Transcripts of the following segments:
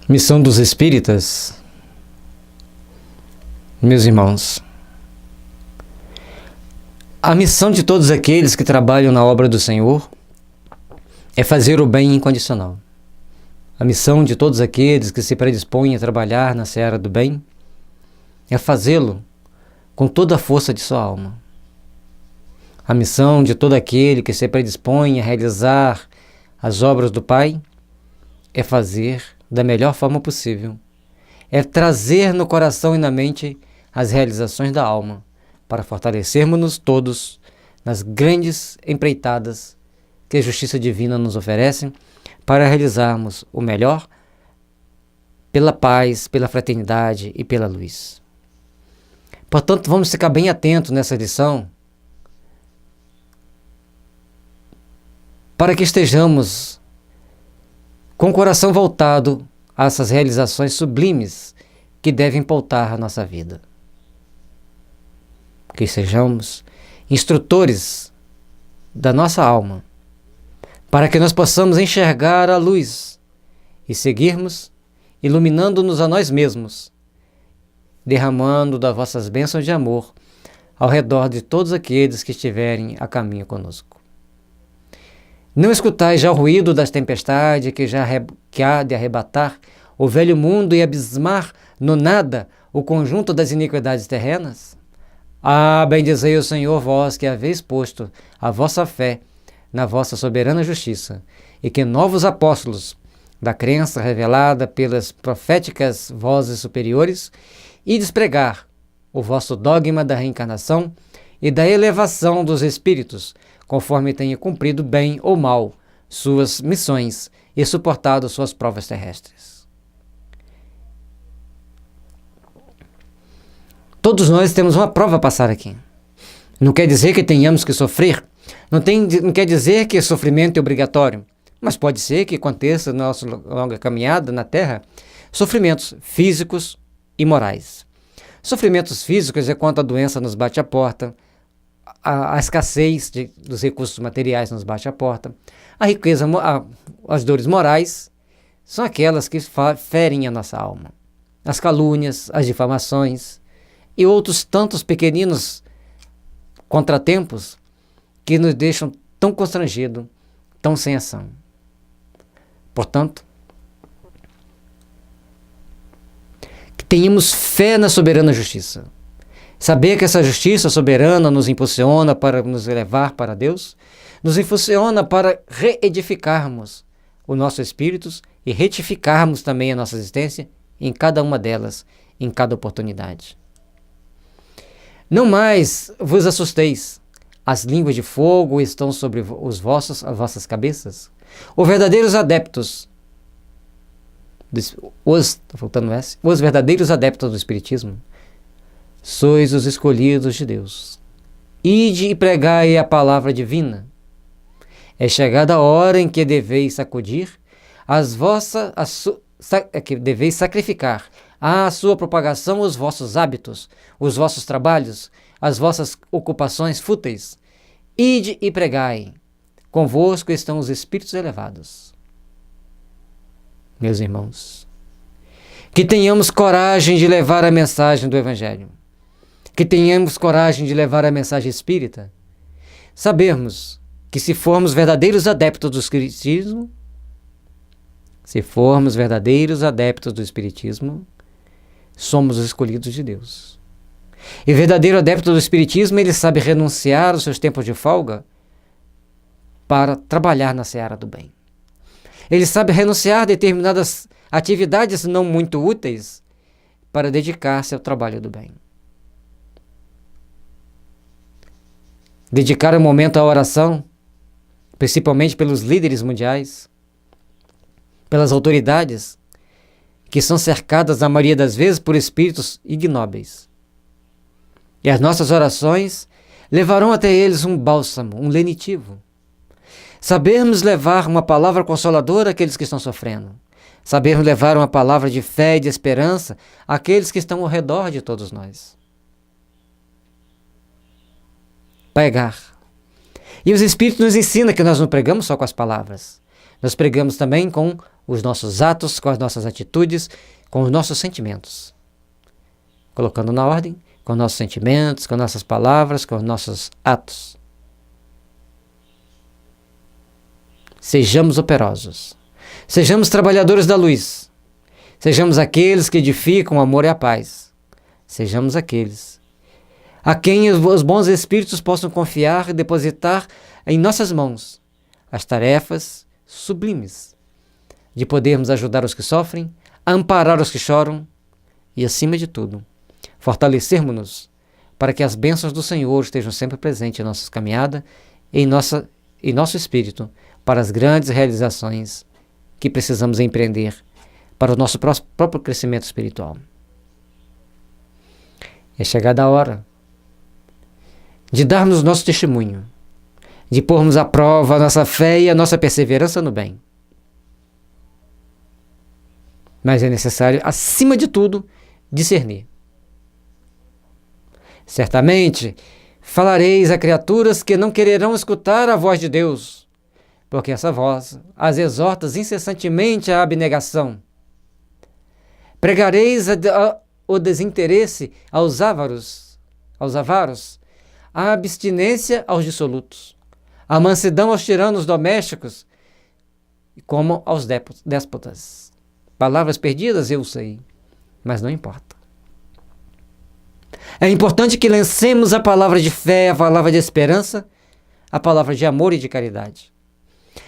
Missão dos Espíritas. Meus irmãos, a missão de todos aqueles que trabalham na obra do Senhor é fazer o bem incondicional. A missão de todos aqueles que se predispõem a trabalhar na seara do bem é fazê-lo com toda a força de sua alma. A missão de todo aquele que se predispõe a realizar as obras do Pai é fazer da melhor forma possível, é trazer no coração e na mente as realizações da alma, para fortalecermos-nos todos nas grandes empreitadas que a justiça divina nos oferece, para realizarmos o melhor pela paz, pela fraternidade e pela luz. Portanto, vamos ficar bem atentos nessa lição, para que estejamos com o coração voltado a essas realizações sublimes que devem pautar a nossa vida. Que sejamos instrutores da nossa alma, para que nós possamos enxergar a luz e seguirmos iluminando-nos a nós mesmos, derramando das vossas bênçãos de amor ao redor de todos aqueles que estiverem a caminho conosco. Não escutais já o ruído das tempestades que há de arrebatar o velho mundo e abismar no nada o conjunto das iniquidades terrenas? Ah, bendizei o Senhor, vós que haveis posto a vossa fé na vossa soberana justiça, e que novos apóstolos da crença revelada pelas proféticas vozes superiores e despregar o vosso dogma da reencarnação e da elevação dos espíritos, conforme tenha cumprido bem ou mal suas missões e suportado suas provas terrestres. Todos nós temos uma prova a passar aqui. Não quer dizer que tenhamos que sofrer, não quer dizer que sofrimento é obrigatório, mas pode ser que aconteça na nossa longa caminhada na Terra sofrimentos físicos e morais. Sofrimentos físicos é quando a doença nos bate à porta, a escassez dos recursos materiais nos bate à porta, a riqueza, as dores morais são aquelas que ferem a nossa alma, as calúnias, as difamações e outros tantos pequeninos contratempos que nos deixam tão constrangidos, tão sem ação. Portanto, que tenhamos fé na soberana justiça. Saber que essa justiça soberana nos impulsiona para nos elevar para Deus, nos impulsiona para reedificarmos o nosso espírito e retificarmos também a nossa existência em cada uma delas, em cada oportunidade. Não mais vos assusteis, as línguas de fogo estão sobre as vossas cabeças. Os verdadeiros adeptos, os verdadeiros adeptos do Espiritismo, sois os escolhidos de Deus. Ide e pregai a palavra divina. É chegada a hora em que deveis deveis sacrificar à sua propagação os vossos hábitos, os vossos trabalhos, as vossas ocupações fúteis. Ide e pregai. Convosco estão os espíritos elevados. Meus irmãos, que tenhamos coragem de levar a mensagem do Evangelho, que tenhamos coragem de levar a mensagem espírita, sabermos que se formos verdadeiros adeptos do Espiritismo, somos os escolhidos de Deus. E o verdadeiro adepto do Espiritismo, ele sabe renunciar aos seus tempos de folga para trabalhar na seara do bem. Ele sabe renunciar a determinadas atividades não muito úteis para dedicar-se ao trabalho do bem. Dedicar um momento à oração, principalmente pelos líderes mundiais, pelas autoridades, que são cercadas, na maioria das vezes, por espíritos ignóbeis. E as nossas orações levarão até eles um bálsamo, um lenitivo. Sabermos levar uma palavra consoladora àqueles que estão sofrendo. Sabermos levar uma palavra de fé e de esperança àqueles que estão ao redor de todos nós. Pregar. E os Espíritos nos ensinam que nós não pregamos só com as palavras. Nós pregamos também com os nossos atos, com as nossas atitudes, com os nossos sentimentos. Colocando na ordem, com nossos sentimentos, com nossas palavras, com os nossos atos. Sejamos operosos. Sejamos trabalhadores da luz. Sejamos aqueles que edificam o amor e a paz. Sejamos aqueles a quem os bons espíritos possam confiar e depositar em nossas mãos as tarefas sublimes de podermos ajudar os que sofrem, amparar os que choram e, acima de tudo, fortalecermos-nos para que as bênçãos do Senhor estejam sempre presentes em nossa caminhada e em nosso espírito para as grandes realizações que precisamos empreender para o nosso próprio crescimento espiritual. É chegada a hora de darmos o nosso testemunho, de pormos à prova a nossa fé e a nossa perseverança no bem. Mas é necessário, acima de tudo, discernir. Certamente falareis a criaturas que não quererão escutar a voz de Deus, porque essa voz as exorta incessantemente à abnegação. Pregareis o desinteresse aos avaros, a abstinência aos dissolutos, a mansidão aos tiranos domésticos, como aos déspotas. Palavras perdidas, eu sei, mas não importa. É importante que lancemos a palavra de fé, a palavra de esperança, a palavra de amor e de caridade.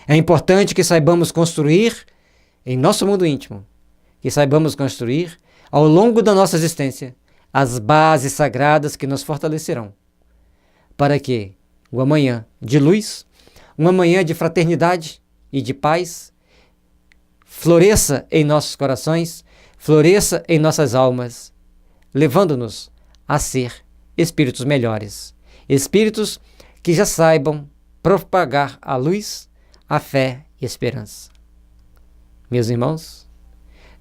É importante que saibamos construir em nosso mundo íntimo, que saibamos construir ao longo da nossa existência as bases sagradas que nos fortalecerão, para que o amanhã de luz, um amanhã de fraternidade e de paz, floresça em nossos corações, floresça em nossas almas, levando-nos a ser espíritos melhores, espíritos que já saibam propagar a luz, a fé e a esperança. Meus irmãos,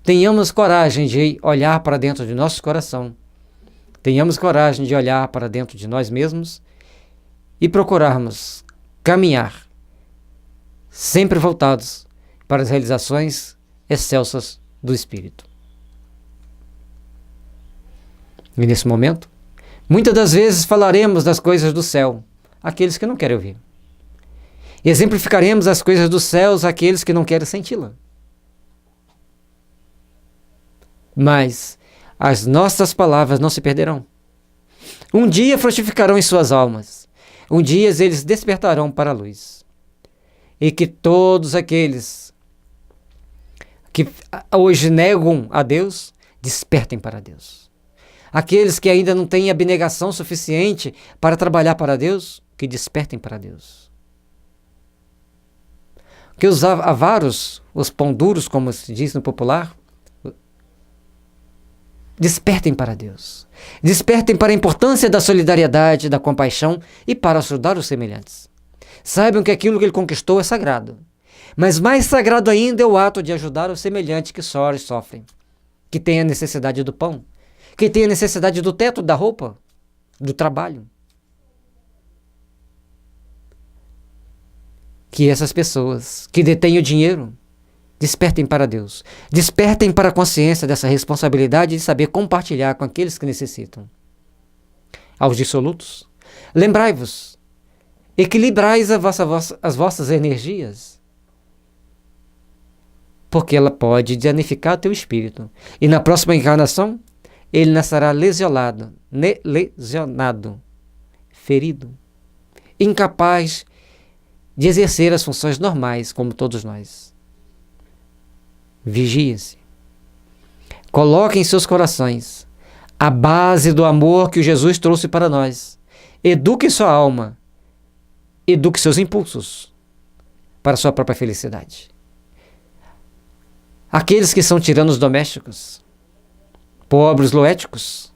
tenhamos coragem de olhar para dentro de nosso coração, tenhamos coragem de olhar para dentro de nós mesmos e procurarmos caminhar sempre voltados para as realizações excelsas do Espírito. E nesse momento, muitas das vezes falaremos das coisas do céu àqueles que não querem ouvir. Exemplificaremos as coisas dos céus àqueles que não querem senti-la. Mas as nossas palavras não se perderão. Um dia frutificarão em suas almas. Um dia eles despertarão para a luz. E que todos aqueles que hoje negam a Deus, despertem para Deus. Aqueles que ainda não têm abnegação suficiente para trabalhar para Deus, que despertem para Deus. Que os avaros, os pão duros, como se diz no popular, despertem para Deus. Despertem para a importância da solidariedade, da compaixão e para ajudar os semelhantes. Saibam que aquilo que ele conquistou é sagrado. Mas mais sagrado ainda é o ato de ajudar os semelhantes que choram e sofrem, que têm a necessidade do pão, que têm a necessidade do teto, da roupa, do trabalho. Que essas pessoas que detêm o dinheiro despertem para Deus, despertem para a consciência dessa responsabilidade de saber compartilhar com aqueles que necessitam. Aos dissolutos, lembrai-vos, equilibrais as vossas energias, porque ela pode danificar teu espírito. E na próxima encarnação, ele nascerá lesionado, ferido, incapaz de exercer as funções normais, como todos nós. Vigiem-se. Coloquem em seus corações a base do amor que o Jesus trouxe para nós. Eduque sua alma. Eduque seus impulsos para a sua própria felicidade. Aqueles que são tiranos domésticos, pobres loéticos,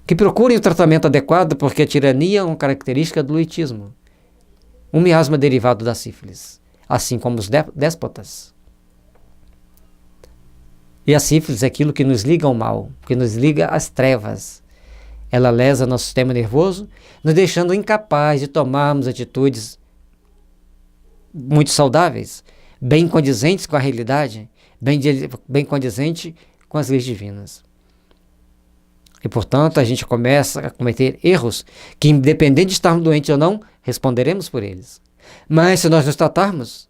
que procurem o tratamento adequado, porque a tirania é uma característica do luitismo, um miasma derivado da sífilis, assim como os déspotas. E a sífilis é aquilo que nos liga ao mal, que nos liga às trevas. Ela lesa nosso sistema nervoso, nos deixando incapaz de tomarmos atitudes muito saudáveis, bem condizentes com a realidade, bem condizente com as leis divinas. E, portanto, a gente começa a cometer erros que, independente de estarmos doentes ou não, responderemos por eles. Mas, se nós nos tratarmos,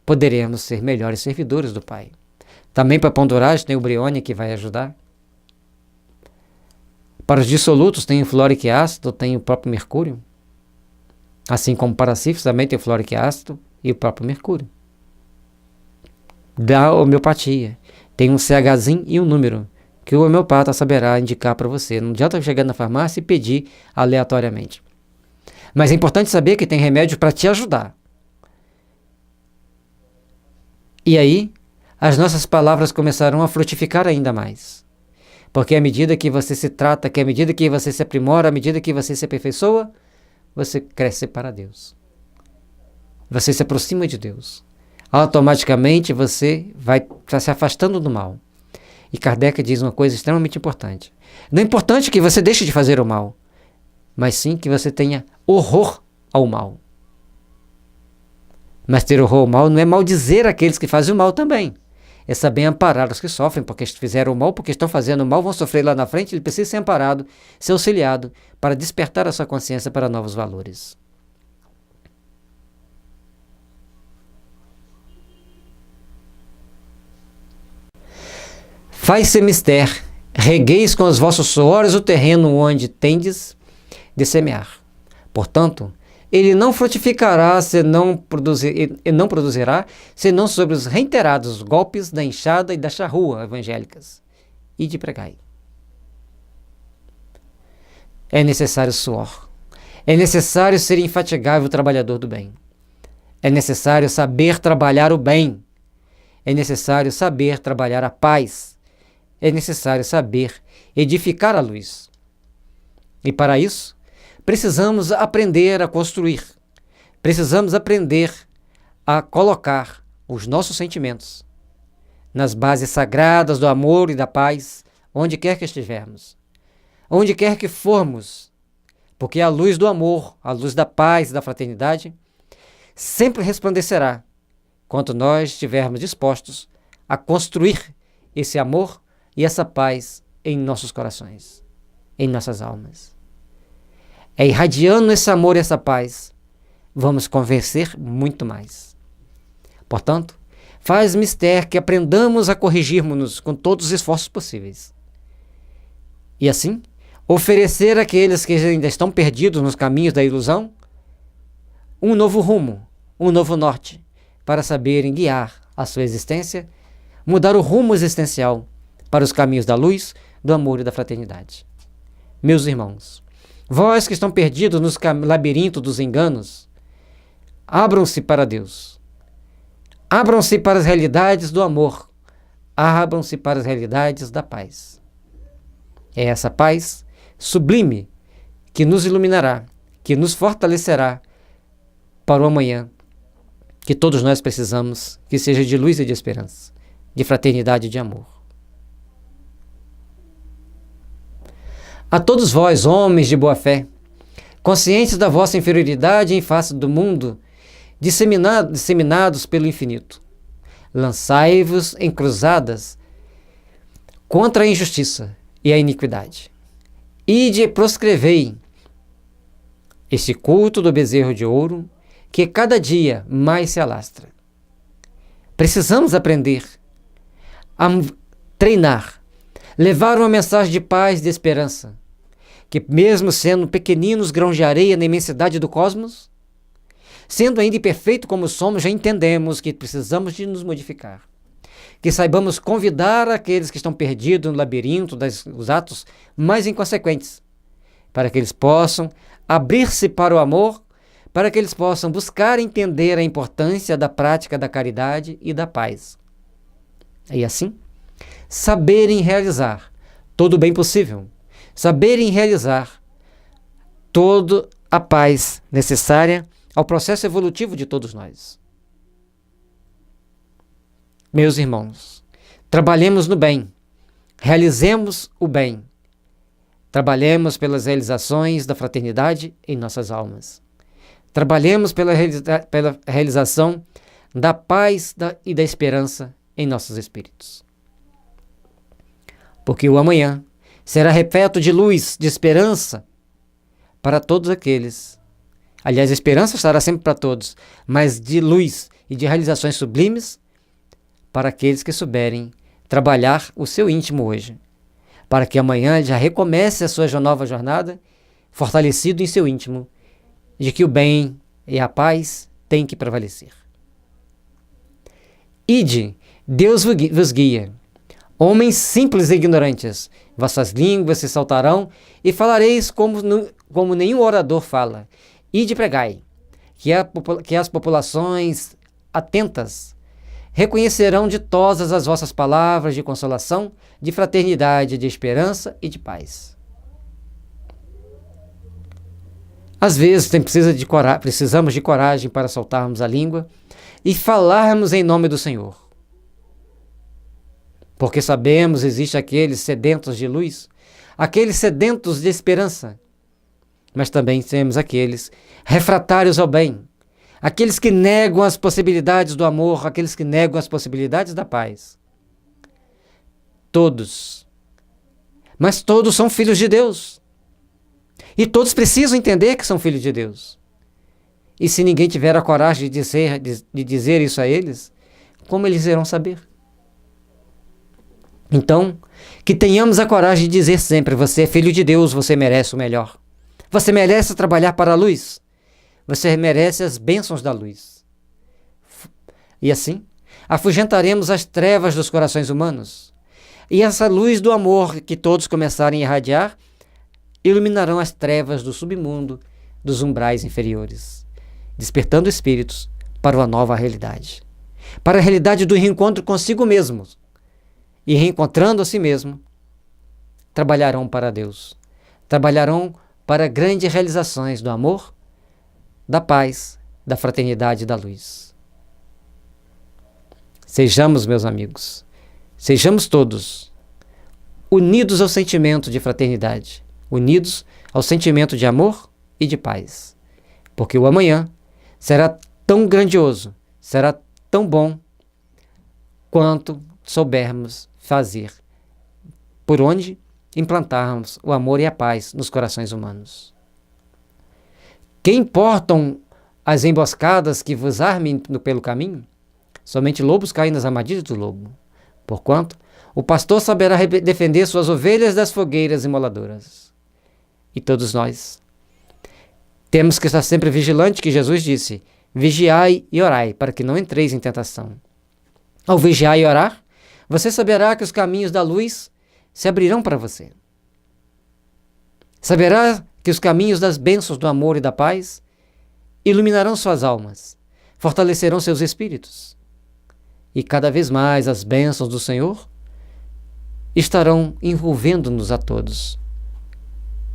poderemos ser melhores servidores do Pai. Também para Pondorage tem o Brione que vai ajudar. Para os dissolutos tem o flórico ácido, tem o próprio mercúrio. Assim como para sífilis também tem o flórico ácido e o próprio mercúrio. Da homeopatia tem um CHzinho e um número que o homeopata saberá indicar para você. Não adianta chegar na farmácia e pedir aleatoriamente. Mas é importante saber que tem remédio para te ajudar. E aí, as nossas palavras começarão a frutificar ainda mais. Porque à medida que você se trata, à medida que você se aprimora, à medida que você se aperfeiçoa, você cresce para Deus. Você se aproxima de Deus. Automaticamente você vai se afastando do mal. E Kardec diz uma coisa extremamente importante. Não é importante que você deixe de fazer o mal, mas sim que você tenha horror ao mal. Mas ter horror ao mal não é maldizer aqueles que fazem o mal também. É saber amparar os que sofrem, porque fizeram o mal, porque estão fazendo o mal, vão sofrer lá na frente, ele precisa ser amparado, ser auxiliado, para despertar a sua consciência para novos valores. Faz-se mister, regueis com os vossos suores o terreno onde tendes de semear. Portanto, ele não frutificará e não produzirá, senão sobre os reiterados golpes da enxada e da charrua evangélicas. E de pregai. É necessário suor. É necessário ser infatigável trabalhador do bem. É necessário saber trabalhar o bem. É necessário saber trabalhar a paz. É necessário saber edificar a luz. E para isso, precisamos aprender a construir. Precisamos aprender a colocar os nossos sentimentos nas bases sagradas do amor e da paz, onde quer que estivermos, onde quer que formos, porque a luz do amor, a luz da paz e da fraternidade sempre resplandecerá quando nós estivermos dispostos a construir esse amor e essa paz em nossos corações, em nossas almas. É irradiando esse amor e essa paz, vamos convencer muito mais. Portanto, faz mister que aprendamos a corrigirmos-nos com todos os esforços possíveis. E assim, oferecer àqueles que ainda estão perdidos nos caminhos da ilusão, um novo rumo, um novo norte, para saberem guiar a sua existência, mudar o rumo existencial para os caminhos da luz, do amor e da fraternidade. Meus irmãos, vós que estão perdidos nos labirintos dos enganos, abram-se para Deus. Abram-se para as realidades do amor. Abram-se para as realidades da paz. É essa paz sublime que nos iluminará, que nos fortalecerá para o amanhã que todos nós precisamos, que seja de luz e de esperança, de fraternidade e de amor. A todos vós, homens de boa fé, conscientes da vossa inferioridade em face do mundo, disseminados pelo infinito, lançai-vos em cruzadas contra a injustiça e a iniquidade. Ide proscrevei este culto do bezerro de ouro, que cada dia mais se alastra. Precisamos aprender a treinar, levar uma mensagem de paz e de esperança, que mesmo sendo pequeninos grãos de areia na imensidade do cosmos, sendo ainda imperfeito como somos, já entendemos que precisamos de nos modificar. Que saibamos convidar aqueles que estão perdidos no labirinto dos atos mais inconsequentes, para que eles possam abrir-se para o amor, para que eles possam buscar entender a importância da prática da caridade e da paz. E assim, saberem realizar todo o bem possível, saberem realizar toda a paz necessária ao processo evolutivo de todos nós. Meus irmãos, trabalhemos no bem, realizemos o bem, trabalhemos pelas realizações da fraternidade em nossas almas, trabalhemos pela realização da paz e da esperança em nossos espíritos. Porque o amanhã será repleto de luz, de esperança para todos aqueles. Aliás, a esperança estará sempre para todos, mas de luz e de realizações sublimes para aqueles que souberem trabalhar o seu íntimo hoje, para que amanhã já recomece a sua nova jornada, fortalecido em seu íntimo, de que o bem e a paz têm que prevalecer. Ide, Deus vos guia. Homens simples e ignorantes, vossas línguas se saltarão e falareis como nenhum orador fala. Ide pregai, que as populações atentas reconhecerão ditosas as vossas palavras de consolação, de fraternidade, de esperança e de paz. Às vezes precisamos de coragem para soltarmos a língua e falarmos em nome do Senhor. Porque sabemos existem aqueles sedentos de luz, aqueles sedentos de esperança, mas também temos aqueles refratários ao bem, aqueles que negam as possibilidades do amor, aqueles que negam as possibilidades da paz. Todos, mas todos são filhos de Deus. E todos precisam entender que são filhos de Deus. E se ninguém tiver a coragem de dizer isso a eles, como eles irão saber? Então, que tenhamos a coragem de dizer sempre: você é filho de Deus, você merece o melhor. Você merece trabalhar para a luz. Você merece as bênçãos da luz. E assim, afugentaremos as trevas dos corações humanos. E essa luz do amor que todos começarem a irradiar, iluminarão as trevas do submundo, dos umbrais inferiores, despertando espíritos para uma nova realidade. Para a realidade do reencontro consigo mesmo. E reencontrando a si mesmo, trabalharão para Deus. Trabalharão para grandes realizações do amor, da paz, da fraternidade e da luz. Sejamos, meus amigos, sejamos todos unidos ao sentimento de fraternidade, unidos ao sentimento de amor e de paz, porque o amanhã será tão grandioso, será tão bom quanto soubermos fazer, por onde implantarmos o amor e a paz nos corações humanos. Que importam as emboscadas que vos armem pelo caminho? Somente lobos caem nas armadilhas do lobo. Porquanto, o pastor saberá defender suas ovelhas das fogueiras imoladoras. E todos nós temos que estar sempre vigilante, que Jesus disse: vigiai e orai, para que não entreis em tentação. Ao vigiar e orar, você saberá que os caminhos da luz se abrirão para você. Saberá que os caminhos das bênçãos do amor e da paz iluminarão suas almas, fortalecerão seus espíritos. E cada vez mais as bênçãos do Senhor estarão envolvendo-nos a todos,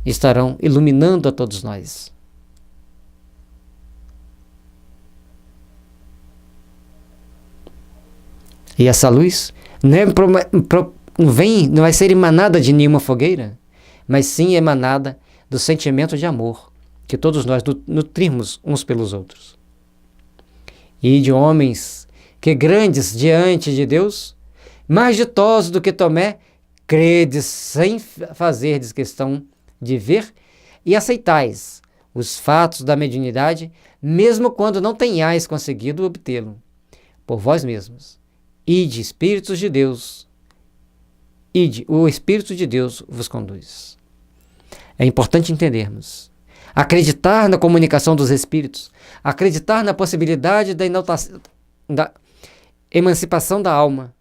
estarão iluminando a todos nós. E essa luz não vai ser emanada de nenhuma fogueira, mas sim emanada do sentimento de amor que todos nós nutrimos uns pelos outros. E de homens que grandes diante de Deus, mais ditosos do que Tomé, credes sem fazerdes questão de ver e aceitais os fatos da mediunidade, mesmo quando não tenhais conseguido obtê-lo por vós mesmos. Ide, Espíritos de Deus, ide, o Espírito de Deus vos conduz. É importante entendermos, acreditar na comunicação dos Espíritos, acreditar na possibilidade da emancipação da alma,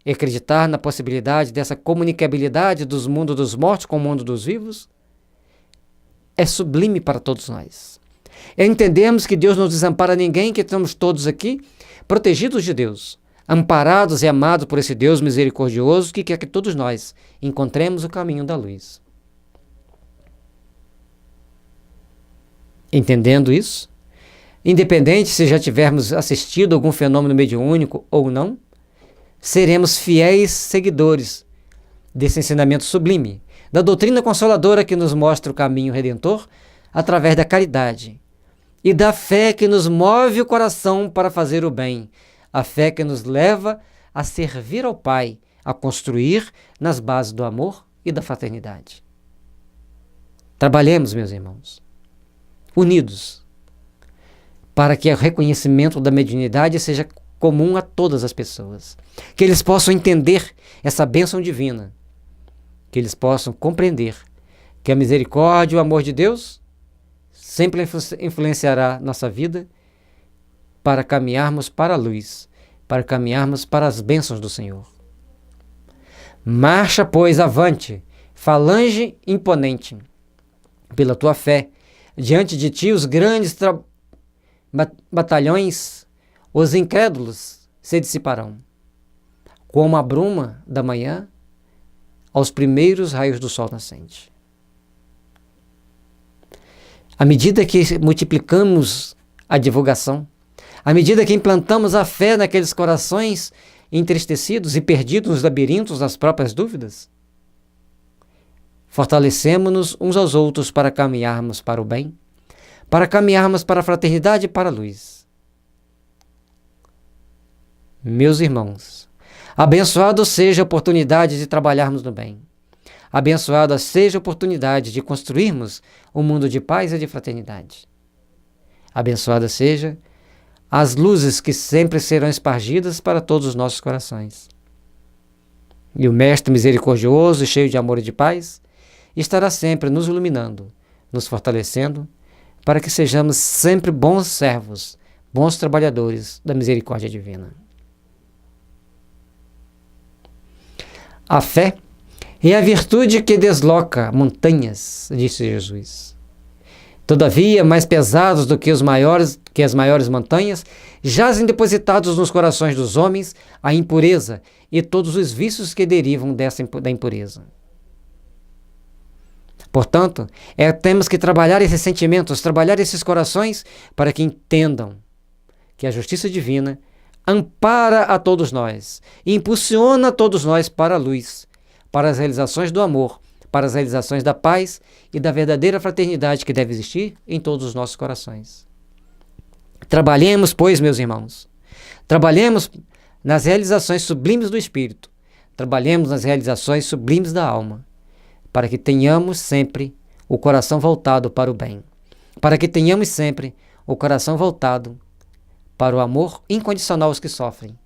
e acreditar na possibilidade dessa comunicabilidade dos mundos dos mortos com o mundo dos vivos, é sublime para todos nós. É entendermos que Deus não desampara ninguém, que estamos todos aqui protegidos de Deus, amparados e amados por esse Deus misericordioso que quer que todos nós encontremos o caminho da luz. Entendendo isso, independente se já tivermos assistido algum fenômeno mediúnico ou não, seremos fiéis seguidores desse ensinamento sublime, da doutrina consoladora que nos mostra o caminho redentor através da caridade e da fé que nos move o coração para fazer o bem, a fé que nos leva a servir ao Pai, a construir nas bases do amor e da fraternidade. Trabalhemos, meus irmãos, unidos, para que o reconhecimento da mediunidade seja comum a todas as pessoas, que eles possam entender essa bênção divina, que eles possam compreender que a misericórdia e o amor de Deus sempre influenciará nossa vida para caminharmos para a luz, para caminharmos para as bênçãos do Senhor. Marcha, pois, avante, falange imponente, pela tua fé, diante de ti os grandes batalhões, os incrédulos se dissiparão, como a bruma da manhã aos primeiros raios do sol nascente. À medida que multiplicamos a divulgação, à medida que implantamos a fé naqueles corações entristecidos e perdidos nos labirintos das próprias dúvidas, fortalecemos-nos uns aos outros para caminharmos para o bem, para caminharmos para a fraternidade e para a luz. Meus irmãos, abençoado seja a oportunidade de trabalharmos no bem. Abençoada seja a oportunidade de construirmos um mundo de paz e de fraternidade. Abençoada seja as luzes que sempre serão espargidas para todos os nossos corações. E o Mestre misericordioso e cheio de amor e de paz estará sempre nos iluminando, nos fortalecendo, para que sejamos sempre bons servos, bons trabalhadores da misericórdia divina. A fé é a virtude que desloca montanhas, disse Jesus. Todavia, mais pesados do que as maiores montanhas, jazem depositados nos corações dos homens a impureza e todos os vícios que derivam da impureza. Portanto, temos que trabalhar esses sentimentos, trabalhar esses corações, para que entendam que a justiça divina ampara a todos nós e impulsiona a todos nós para a luz, para as realizações do amor, para as realizações da paz e da verdadeira fraternidade que deve existir em todos os nossos corações. Trabalhemos, pois, meus irmãos, trabalhemos nas realizações sublimes do Espírito, trabalhemos nas realizações sublimes da alma, para que tenhamos sempre o coração voltado para o bem, para que tenhamos sempre o coração voltado para o amor incondicional aos que sofrem.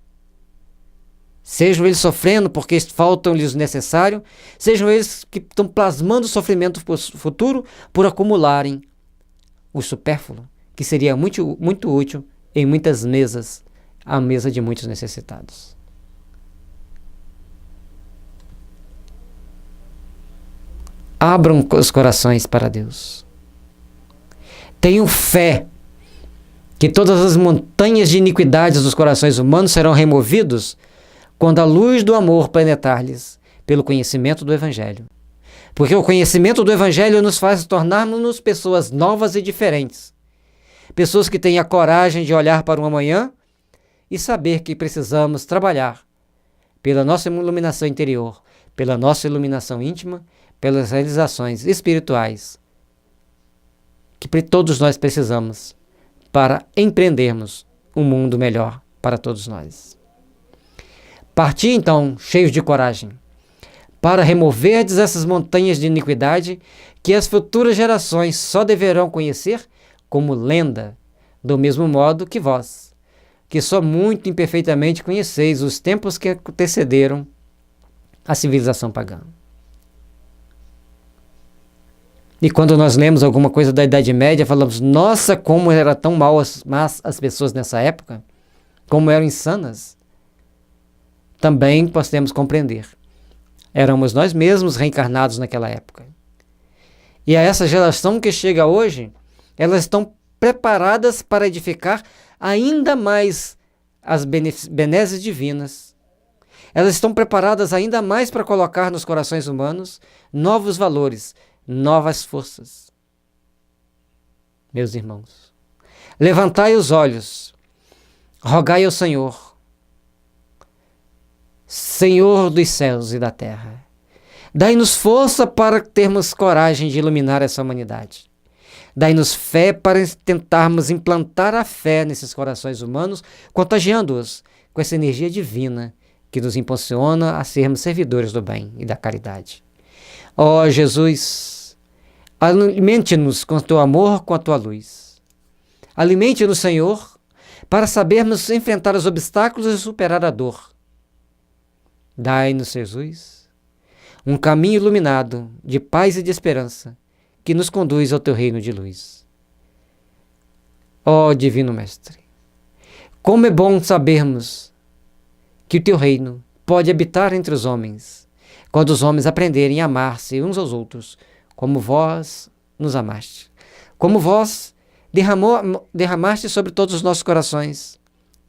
Sejam eles sofrendo porque faltam-lhes o necessário, sejam eles que estão plasmando o sofrimento futuro por acumularem o supérfluo, que seria muito, muito útil em muitas mesas, a mesa de muitos necessitados. Abram os corações para Deus. Tenham fé que todas as montanhas de iniquidades dos corações humanos serão removidos quando a luz do amor penetrar-lhes pelo conhecimento do Evangelho. Porque o conhecimento do Evangelho nos faz tornarmos-nos pessoas novas e diferentes. Pessoas que têm a coragem de olhar para o amanhã e saber que precisamos trabalhar pela nossa iluminação interior, pela nossa iluminação íntima, pelas realizações espirituais que todos nós precisamos para empreendermos um mundo melhor para todos nós. Parti então, cheios de coragem, para removerdes essas montanhas de iniquidade que as futuras gerações só deverão conhecer como lenda, do mesmo modo que vós, que só muito imperfeitamente conheceis os tempos que antecederam a civilização pagã. E quando nós lemos alguma coisa da Idade Média, falamos, nossa, como era tão más as pessoas nessa época, como eram insanas. Também podemos compreender. Éramos nós mesmos reencarnados naquela época. E a essa geração que chega hoje, elas estão preparadas para edificar ainda mais as benesses divinas. Elas estão preparadas ainda mais para colocar nos corações humanos novos valores, novas forças. Meus irmãos, levantai os olhos, rogai ao Senhor, Senhor dos céus e da terra, dai-nos força para termos coragem de iluminar essa humanidade. Dai-nos fé para tentarmos implantar a fé nesses corações humanos, contagiando-os com essa energia divina que nos impulsiona a sermos servidores do bem e da caridade. Ó Jesus, alimente-nos com o teu amor, com a tua luz. Alimente-nos, Senhor, para sabermos enfrentar os obstáculos e superar a dor. Dai-nos, Jesus, um caminho iluminado de paz e de esperança que nos conduz ao teu reino de luz. Ó Divino Mestre, como é bom sabermos que o teu reino pode habitar entre os homens, quando os homens aprenderem a amar-se uns aos outros, como vós nos amaste, como vós derramaste sobre todos os nossos corações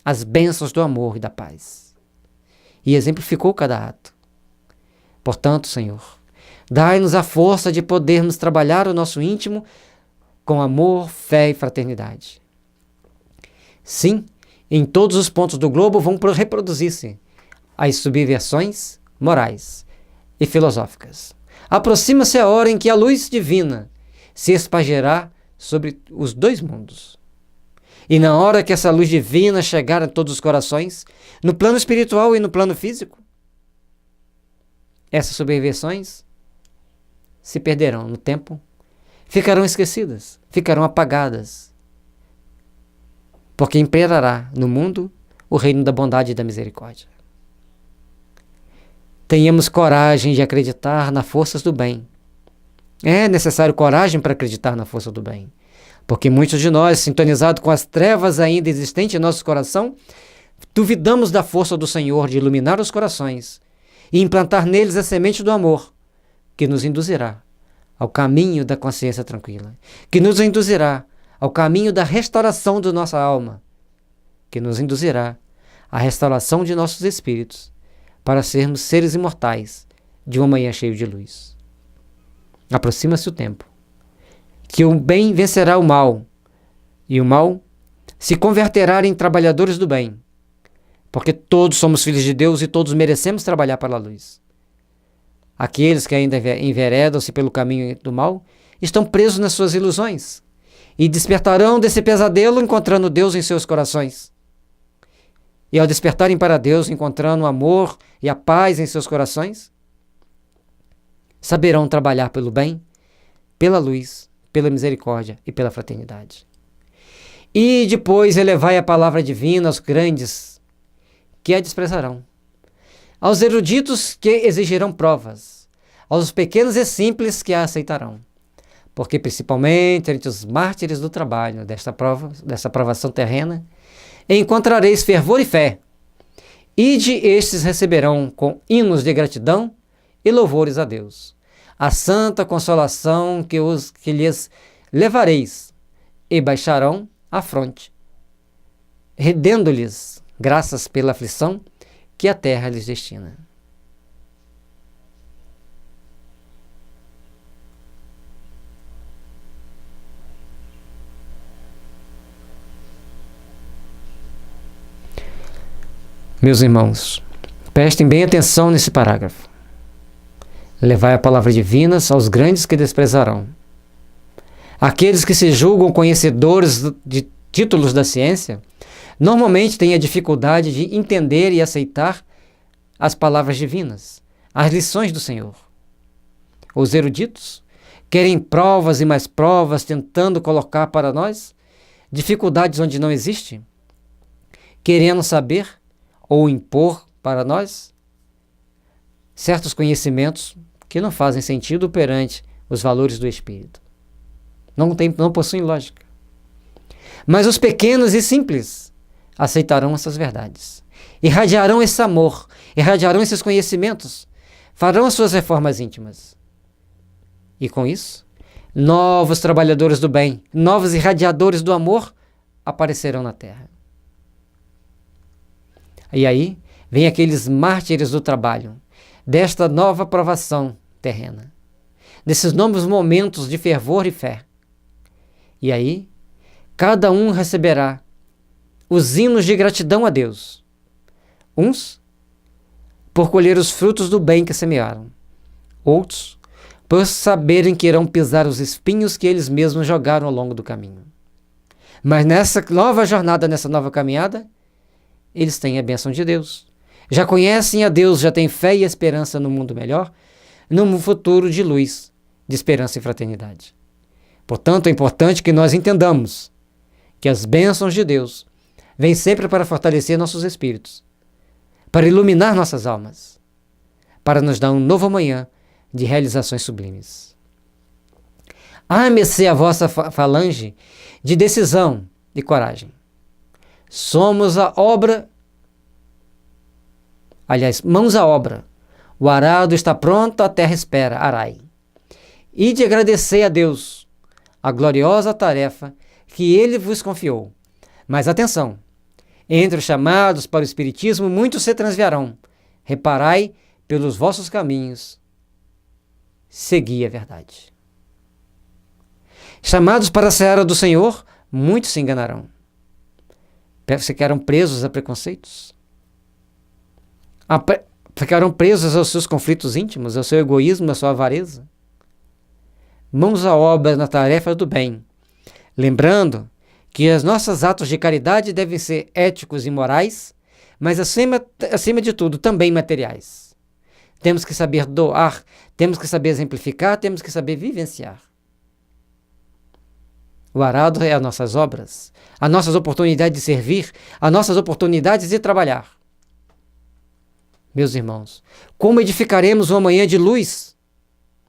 as bênçãos do amor e da paz, e exemplificou cada ato. Portanto, Senhor, dai-nos a força de podermos trabalhar o nosso íntimo com amor, fé e fraternidade. Sim, em todos os pontos do globo vão reproduzir-se as subversões morais e filosóficas. Aproxima-se a hora em que a luz divina se espalhará sobre os dois mundos. E na hora que essa luz divina chegar a todos os corações, no plano espiritual e no plano físico, essas subversões se perderão no tempo, ficarão esquecidas, ficarão apagadas, porque imperará no mundo o reino da bondade e da misericórdia. Tenhamos coragem de acreditar nas forças do bem. É necessário coragem para acreditar na força do bem, porque muitos de nós, sintonizados com as trevas ainda existentes em nosso coração, duvidamos da força do Senhor de iluminar os corações e implantar neles a semente do amor, que nos induzirá ao caminho da consciência tranquila, que nos induzirá ao caminho da restauração da nossa alma, que nos induzirá à restauração de nossos espíritos, para sermos seres imortais de uma manhã cheia de luz. Aproxima-se o tempo, que o bem vencerá o mal, e o mal se converterá em trabalhadores do bem, porque todos somos filhos de Deus e todos merecemos trabalhar para a luz. Aqueles que ainda enveredam-se pelo caminho do mal estão presos nas suas ilusões e despertarão desse pesadelo encontrando Deus em seus corações. E ao despertarem para Deus, encontrando o amor e a paz em seus corações, saberão trabalhar pelo bem, pela luz, pela misericórdia e pela fraternidade. E depois elevai a palavra divina aos grandes que a desprezarão, aos eruditos que exigirão provas, aos pequenos e simples que a aceitarão, porque principalmente entre os mártires do trabalho desta provação terrena, encontrareis fervor e fé, e de estes receberão com hinos de gratidão e louvores a Deus a santa consolação que lhes levareis, e baixarão a fronte, rendendo-lhes graças pela aflição que a terra lhes destina. Meus irmãos, prestem bem atenção nesse parágrafo. Levai a palavra divina aos grandes que desprezarão. Aqueles que se julgam conhecedores de títulos da ciência, normalmente têm a dificuldade de entender e aceitar as palavras divinas, as lições do Senhor. Os eruditos querem provas e mais provas, tentando colocar para nós dificuldades onde não existe, querendo saber ou impor para nós certos conhecimentos que não fazem sentido perante os valores do Espírito. Não possuem lógica. Mas os pequenos e simples aceitarão essas verdades, irradiarão esse amor, irradiarão esses conhecimentos, farão as suas reformas íntimas. E com isso, novos trabalhadores do bem, novos irradiadores do amor aparecerão na Terra. E aí, vem aqueles mártires do trabalho, desta nova provação terrena, desses novos momentos de fervor e fé. E aí, cada um receberá os hinos de gratidão a Deus, uns por colher os frutos do bem que semearam, outros por saberem que irão pisar os espinhos que eles mesmos jogaram ao longo do caminho. Mas nessa nova jornada, nessa nova caminhada, eles têm a bênção de Deus. já conhecem a Deus, já têm fé e esperança no mundo melhor, num futuro de luz, de esperança e fraternidade. Portanto, é importante que nós entendamos que as bênçãos de Deus vêm sempre para fortalecer nossos espíritos, para iluminar nossas almas, para nos dar um novo amanhã de realizações sublimes. Ame-se a vossa falange de decisão e coragem. Somos a obra, aliás, mãos à obra. O arado está pronto, a terra espera, arai. E de agradecer a Deus a gloriosa tarefa que Ele vos confiou. Mas atenção, entre os chamados para o Espiritismo, muitos se transviarão. Reparai pelos vossos caminhos, segui a verdade. Chamados para a seara do Senhor, muitos se enganarão. Ficaram presos a preconceitos. Ficaram presos aos seus conflitos íntimos, ao seu egoísmo, à sua avareza. Mãos à obra na tarefa do bem, lembrando que os nossos atos de caridade devem ser éticos e morais, mas acima de tudo também materiais. Temos que saber doar, temos que saber exemplificar, temos que saber vivenciar. O arado é as nossas obras, as nossas oportunidades de servir, as nossas oportunidades de trabalhar. Meus irmãos, como edificaremos uma manhã de luz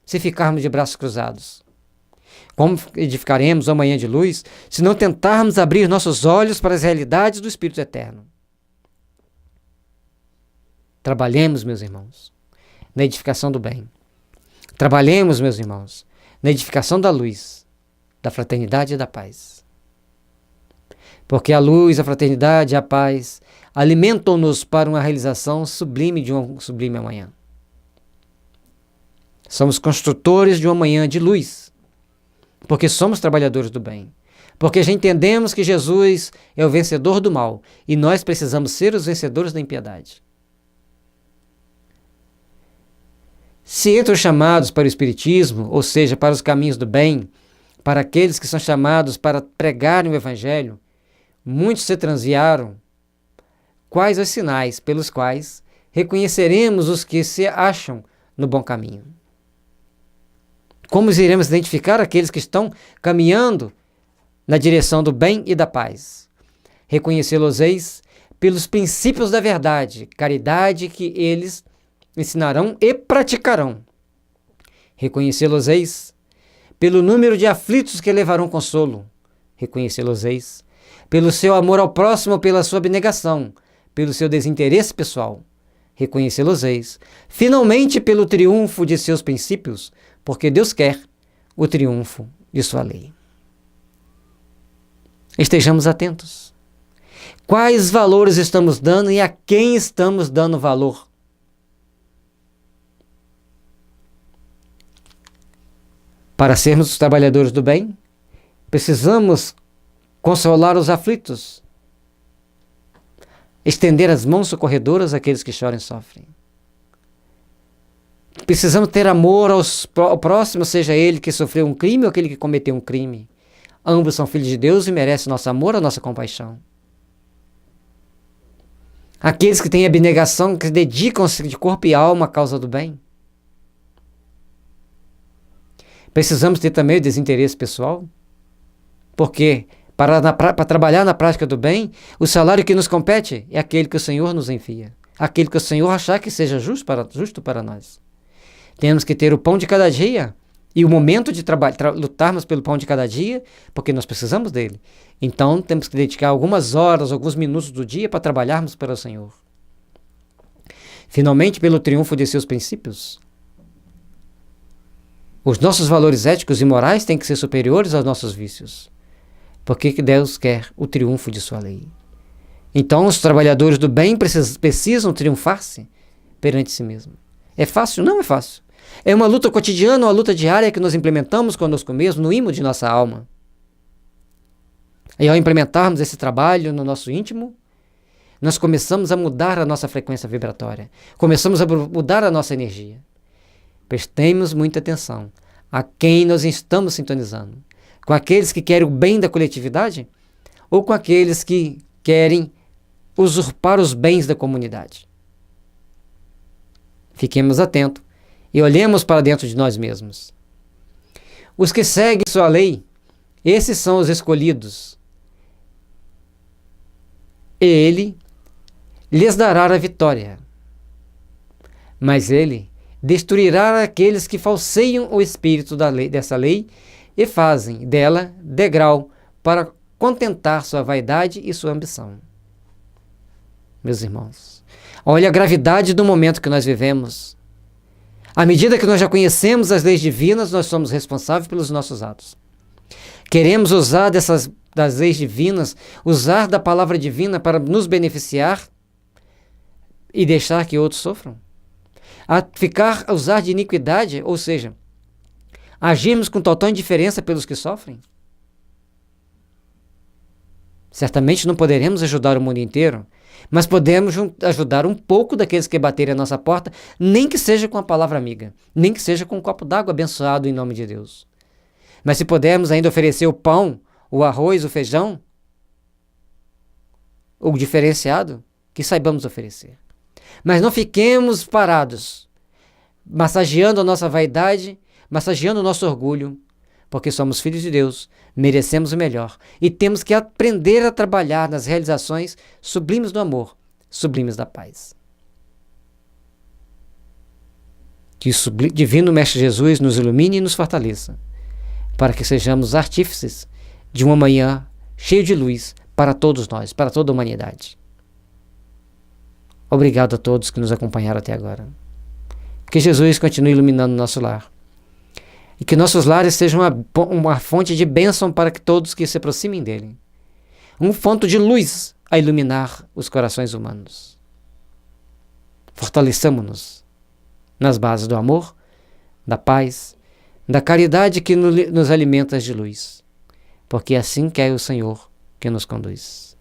se ficarmos de braços cruzados? Como edificaremos uma manhã de luz se não tentarmos abrir nossos olhos para as realidades do Espírito Eterno? Trabalhemos, meus irmãos, na edificação do bem. Trabalhemos, meus irmãos, na edificação da luz, da fraternidade e da paz. Porque a luz, a fraternidade e a paz alimentam-nos para uma realização sublime de um sublime amanhã. Somos construtores de uma manhã de luz, porque somos trabalhadores do bem, porque já entendemos que Jesus é o vencedor do mal e nós precisamos ser os vencedores da impiedade. Se entre os chamados para o Espiritismo, ou seja, para os caminhos do bem, para aqueles que são chamados para pregarem o Evangelho, muitos se transviaram, quais os sinais pelos quais reconheceremos os que se acham no bom caminho? Como iremos identificar aqueles que estão caminhando na direção do bem e da paz? Reconhecê-los-eis pelos princípios da verdade, caridade que eles ensinarão e praticarão. Reconhecê-los-eis pelo número de aflitos que levarão consolo. Reconhecê-los-eis pelo seu amor ao próximo, pela sua abnegação, pelo seu desinteresse pessoal. Reconhecê-los-eis finalmente pelo triunfo de seus princípios, porque Deus quer o triunfo de sua lei. Estejamos atentos. Quais valores estamos dando e a quem estamos dando valor? Para sermos os trabalhadores do bem, precisamos consolar os aflitos, estender as mãos socorredoras àqueles que choram e sofrem. Precisamos ter amor ao próximo, seja ele que sofreu um crime ou aquele que cometeu um crime. Ambos são filhos de Deus e merecem nosso amor, a nossa compaixão. Aqueles que têm abnegação, que dedicam-se de corpo e alma à causa do bem. Precisamos ter também o desinteresse pessoal, porque para trabalhar na prática do bem, o salário que nos compete é aquele que o Senhor nos envia, aquele que o Senhor achar que seja justo para nós. Temos que ter o pão de cada dia e o momento de lutarmos pelo pão de cada dia, porque nós precisamos dele. Então temos que dedicar algumas horas, alguns minutos do dia para trabalharmos para o Senhor. Finalmente, pelo triunfo de seus princípios. Os nossos valores éticos e morais têm que ser superiores aos nossos vícios, porque Deus quer o triunfo de sua lei. Então, os trabalhadores do bem precisam triunfar-se perante si mesmo. É fácil? Não é fácil. É uma luta cotidiana, uma luta diária que nós implementamos conosco mesmo, no íntimo de nossa alma. E ao implementarmos esse trabalho no nosso íntimo, nós começamos a mudar a nossa frequência vibratória, começamos a mudar a nossa energia. Prestemos muita atenção a quem nós estamos sintonizando. Com aqueles que querem o bem da coletividade ou com aqueles que querem usurpar os bens da comunidade. Fiquemos atentos e olhemos para dentro de nós mesmos. Os que seguem sua lei, esses são os escolhidos. E ele lhes dará a vitória. Mas ele destruirá aqueles que falseiam o espírito dessa lei e fazem dela degrau para contentar sua vaidade e sua ambição. Meus irmãos, olha a gravidade do momento que nós vivemos. À medida que nós já conhecemos as leis divinas, nós somos responsáveis pelos nossos atos. Queremos usar das leis divinas, usar da palavra divina para nos beneficiar e deixar que outros sofram? A usar de iniquidade, ou seja, agirmos com total indiferença pelos que sofrem? Certamente não poderemos ajudar o mundo inteiro, mas podemos ajudar um pouco daqueles que baterem a nossa porta, nem que seja com a palavra amiga, nem que seja com um copo d'água abençoado em nome de Deus. Mas se pudermos ainda oferecer o pão, o arroz, o feijão, o diferenciado, que saibamos oferecer. Mas não fiquemos parados, massageando a nossa vaidade, massageando o nosso orgulho, porque somos filhos de Deus, merecemos o melhor e temos que aprender a trabalhar nas realizações sublimes do amor, sublimes da paz. Que o divino Mestre Jesus nos ilumine e nos fortaleça, para que sejamos artífices de uma manhã cheia de luz para todos nós, para toda a humanidade. Obrigado a todos que nos acompanharam até agora. Que Jesus continue iluminando nosso lar. E que nossos lares sejam uma fonte de bênção para que todos que se aproximem dele. Um ponto de luz a iluminar os corações humanos. Fortaleçamo-nos nas bases do amor, da paz, da caridade que nos alimenta de luz. Porque assim quer o Senhor que nos conduz.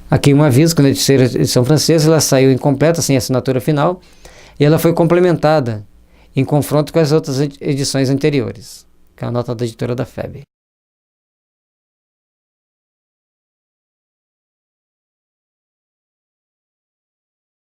Aqui um aviso, que na terceira edição francesa ela saiu incompleta, sem assinatura final, e ela foi complementada em confronto com as outras edições anteriores, que é a nota da editora da FEB.